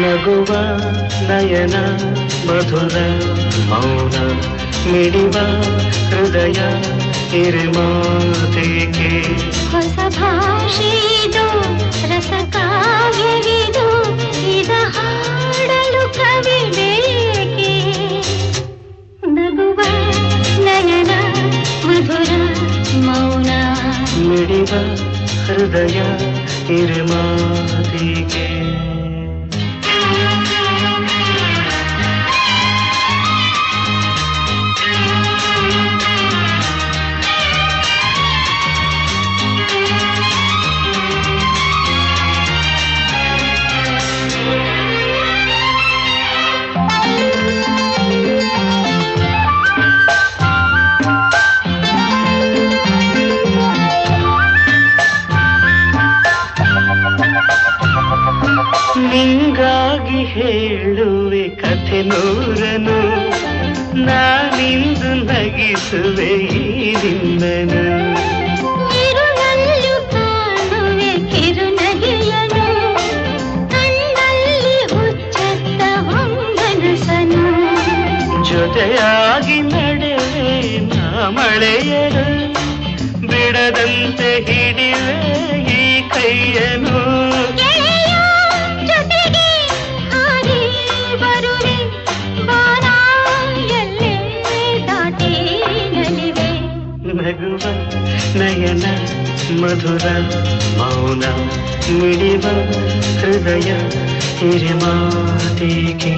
ನಗುವ ನಯನ ಮಧುರ ಮೌನ ಮಿಡಿವ ಹೃದಯ ಹಿರಿಮಾತೆಗೆ ಹೊಸ ಭಾಷೆಯಿದು ರಸ ಕಾವ್ಯವಿದು ಇದ ಹಾಡಲು ಕವಿ ಬೇಕೆ ನಗುವ ನಯನ ಮಧುರ ಮೌನ ಮಿಡಿವ ಹೃದಯ ಹಿರಿಮಾತೆಗೆ ನಿಂಗಾಗಿ ಹೇಳುವೆ ಕಥೆ ನೂರನು ನಾನಿಂದು ನಗಿಸುವೆ ಈ ನಿನ್ನನು ಇರುಳಲ್ಲೂ ಕಾಣುವೆ ಕಿರುನಗೆಯನು ಕಣ್ಣಲ್ಲಿ ಹುಚ್ಚತ್ತ ಹೊಂಗನಸನು ಜೊತೆಯಾಗಿ ನಡೆವೆ ನಾ ಮಳೆಯರು ಬಿಡದಂತೆ ಹಿಡಿವೆ ಈ ಕೈಯನು ನಗುವ ನಯನ ಮಧುರ ಮೌನ ಮಿಡಿವ ಹೃದಯ ಹಿರಿಮಾತೆಗೆ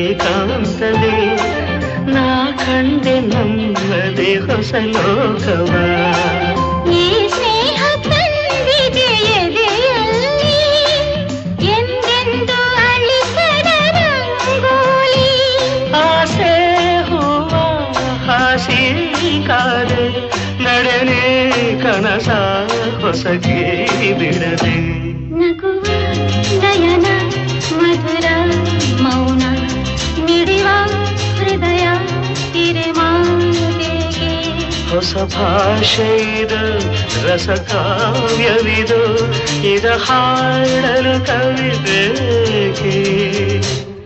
ಏಕಾಂತವೇ ನಾ ಕಂಡೆ ನಮ್ಮದೇ ಹೊಸ ಲೋಕವ ಈ ಸ್ನೇಹ ತಂದಿದೆ ಎದೆಯಲ್ಲಿ ಎಂದೆಂದು ಅಳಿಸದ ರಂಗೋಲಿ ಆಸೆ ಹೂವ ಹಾಸಿ ಕಾದೆ ನಡೆನೆ ಕನಸ ಹೊಸಗೆ ಬಿಡದೆ ನಗುವ ನಯನ ಮಧುರ ಮೌನ ಮಿಡಿವ ಹೃದಯ ಹಿರಿಮಾತೆಗೆ ಹೊಸ ಭಾಷೆಯಿದು ರಸ ಕಾವ್ಯವಿದು ಇದ ಹಾಡಲು ಕವಿ ಬೇಕೆ